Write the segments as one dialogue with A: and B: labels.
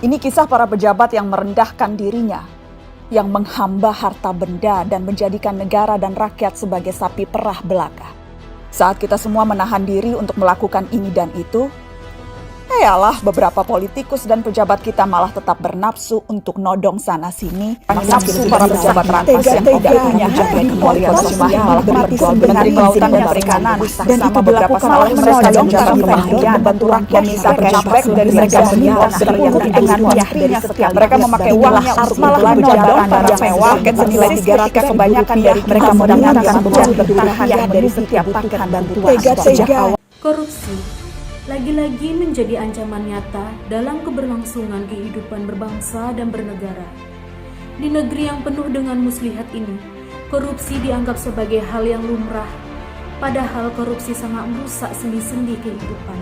A: Ini kisah para pejabat yang merendahkan dirinya, yang menghamba harta benda dan menjadikan negara dan rakyat sebagai sapi perah belaka. Saat kita semua menahan diri untuk melakukan ini dan itu, beberapa politikus dan pejabat kita malah tetap bernafsu untuk nodong sana-sini. Nafsu para pejabat rampas yang tidak punya jaga kemuliaan Cimahi malah berjual Menteri Kelautan dan Perikanan bersama beberapa salah mereka menjabat kebahagiaan membantu rakyat bisa cashback dari mereka semua terpungut dengan dari setiap mereka memakai uangnya untuk belanja barang mewah senilai 300 kebanyakan dari mereka mendapatkan uang bertahan dari setiap paket bantuan sejak awal.
B: Korupsi lagi-lagi menjadi ancaman nyata dalam keberlangsungan kehidupan berbangsa dan bernegara. Di negeri yang penuh dengan muslihat ini, korupsi dianggap sebagai hal yang lumrah, padahal korupsi sangat merusak sendi-sendi kehidupan.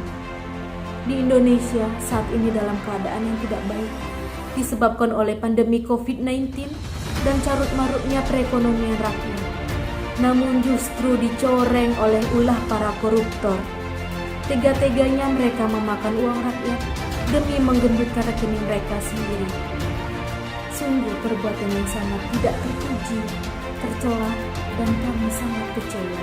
B: Di Indonesia saat ini dalam keadaan yang tidak baik, disebabkan oleh pandemi COVID-19 dan carut-marutnya perekonomian rakyat. Namun justru dicoreng oleh ulah para koruptor. Tega-teganya mereka memakan uang rakyat demi menggendutkan rekening mereka sendiri. Sungguh perbuatan yang sangat tidak terpuji, tercela, dan kami sangat kecewa.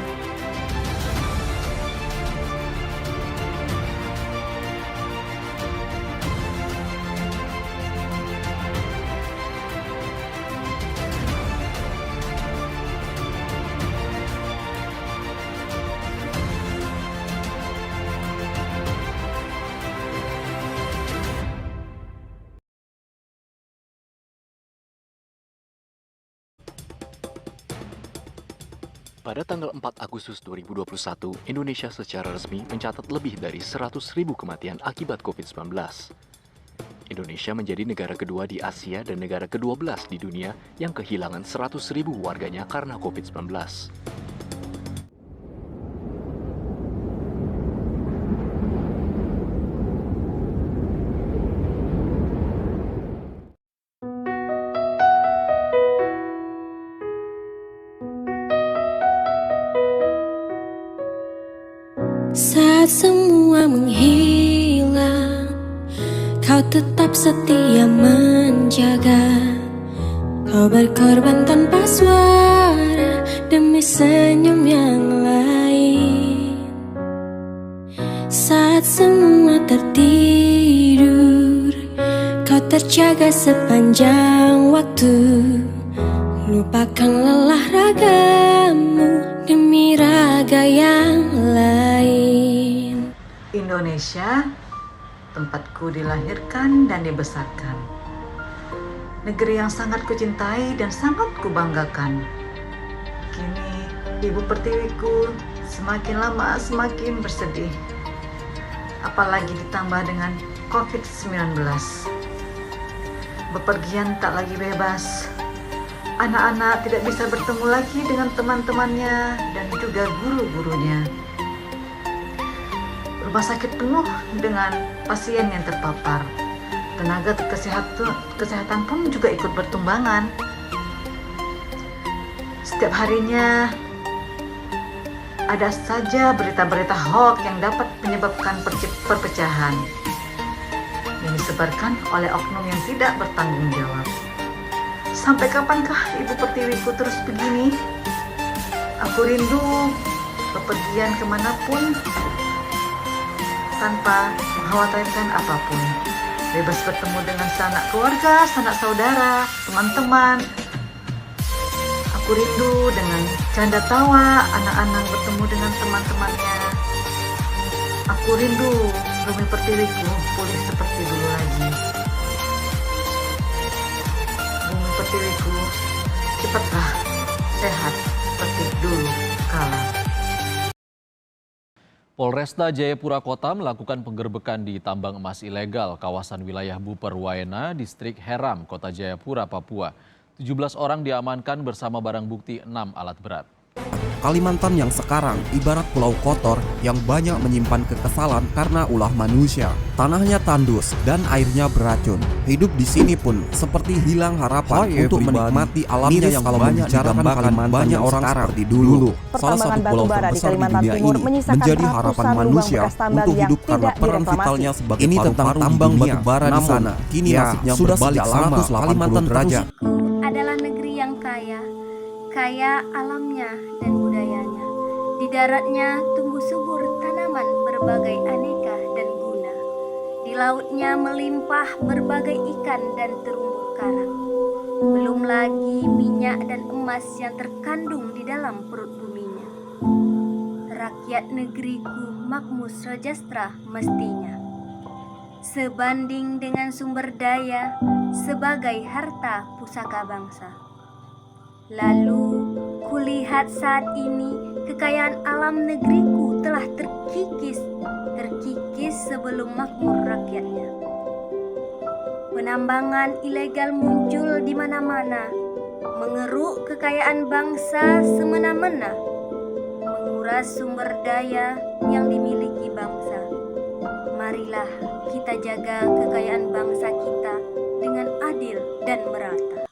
C: Pada tanggal 4 Agustus 2021, Indonesia secara resmi mencatat lebih dari 100.000 kematian akibat COVID-19. Indonesia menjadi negara kedua di Asia dan negara ke-12 di dunia yang kehilangan 100.000 warganya karena COVID-19.
D: Saat semua menghilang, kau tetap setia menjaga. Kau berkorban tanpa suara demi senyum yang lain. Saat semua tertidur, kau terjaga sepanjang waktu. Lupakan lelah ragamu demi raga yang lain.
E: Indonesia, tempatku dilahirkan dan dibesarkan. Negeri yang sangat kucintai dan sangat kubanggakan. Kini Ibu Pertiwiku semakin lama semakin bersedih. Apalagi ditambah dengan COVID-19. Bepergian tak lagi bebas. Anak-anak tidak bisa bertemu lagi dengan teman-temannya dan juga guru-gurunya. Rumah sakit penuh dengan pasien yang terpapar. Tenaga kesehatan pun juga ikut bertumbangan. Setiap harinya ada saja berita-berita hoax yang dapat menyebabkan perpecahan yang disebarkan oleh oknum yang tidak bertanggung jawab. Sampai kapankah Ibu Pertiwiku terus begini? Aku rindu bepergian kemanapun tanpa mengkhawatirkan apapun. Bebas bertemu dengan sanak keluarga, sanak saudara, teman-teman. Aku rindu dengan canda tawa anak-anak bertemu dengan teman-temannya. Aku rindu Bumi Pertiwiku pulih seperti dulu lagi. Pertiwiku, cepatlah sehat seperti dulu kala.
F: Polresta Jayapura Kota melakukan penggerbekan di tambang emas ilegal kawasan wilayah Buper Waena, Distrik Heram, Kota Jayapura, Papua. 17 orang diamankan bersama barang bukti 6 alat berat.
G: Kalimantan yang sekarang ibarat pulau kotor yang banyak menyimpan kekesalan karena ulah manusia. Tanahnya tandus dan airnya beracun. Hidup di sini pun seperti hilang harapan untuk menikmati alamnya yang kalau banyak digambarkan banyak orang seperti dulu. Salah satu pulau terbesar di dunia ini menjadi harapan manusia untuk hidup karena peran vitalnya sebagai paru-paru tambang batu bara di sana. Kini nasibnya sudah berbalik 180 derajat.
H: Adalah negeri yang kaya alamnya dan budayanya. Di daratnya tumbuh subur tanaman berbagai aneka dan guna. Di lautnya melimpah berbagai ikan dan terumbu karang. Belum lagi minyak dan emas yang terkandung di dalam perut buminya. Rakyat negeriku makmur sejahtera mestinya. Sebanding dengan sumber daya sebagai harta pusaka bangsa. Lalu kulihat saat ini kekayaan alam negeriku telah terkikis sebelum makmur rakyatnya. Penambangan ilegal muncul di mana-mana, mengeruk kekayaan bangsa semena-mena, menguras sumber daya yang dimiliki bangsa. Marilah kita jaga kekayaan bangsa kita dengan adil dan merata.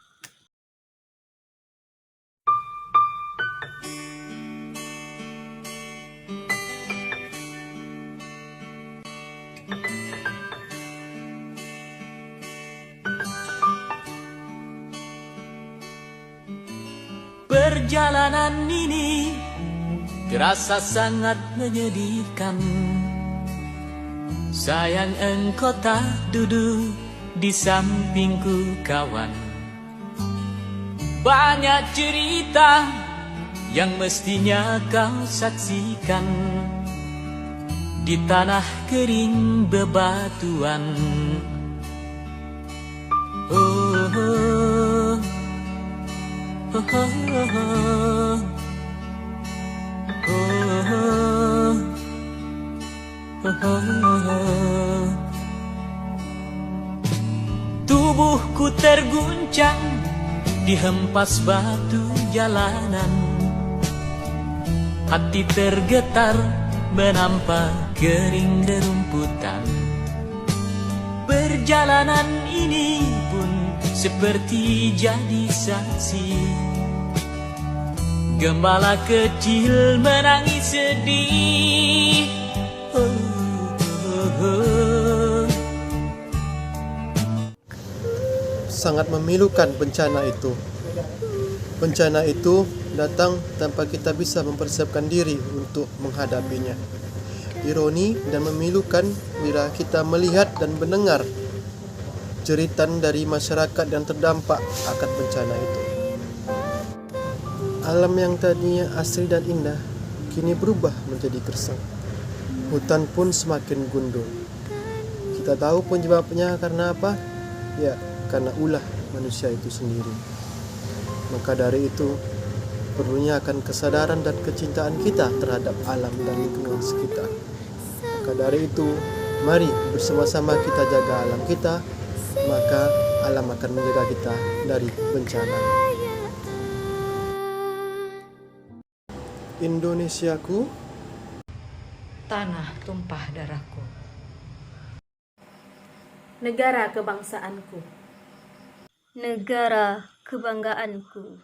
I: Perjalanan ini terasa sangat menyedihkan. Sayang engkau tak duduk di sampingku kawan. Banyak cerita yang mestinya kau saksikan di tanah kering bebatuan. Oh, oh, oh, oh, oh, oh, oh. Tubuhku terguncang dihempas batu jalanan. Hati tergetar menampak kering rerumputan. Perjalanan ini pun seperti jadi saksi. Gembala kecil menangis sedih. Oh, oh, oh.
J: Sangat memilukan bencana itu. Bencana itu datang tanpa kita bisa mempersiapkan diri untuk menghadapinya. Ironi dan memilukan bila kita melihat dan mendengar jeritan dari masyarakat yang terdampak akan bencana itu. Alam yang tadinya asri dan indah kini berubah menjadi gersang. Hutan pun semakin gundul. Kita tahu penyebabnya karena apa? Ya, karena ulah manusia itu sendiri. Maka dari itu, perlunya akan kesadaran dan kecintaan kita terhadap alam dan lingkungan sekitar. Maka dari itu, mari bersama-sama kita jaga alam kita, maka alam akan menjaga kita dari bencana. Indonesiaku,
E: Tanah tumpah darahku.
B: Negara kebangsaanku.
H: Negara kebanggaanku.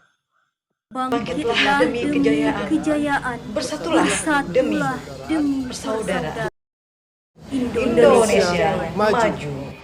E: Bangkitlah demi kejayaan. Bersatulah demi
H: persaudaraan.
E: Indonesia maju.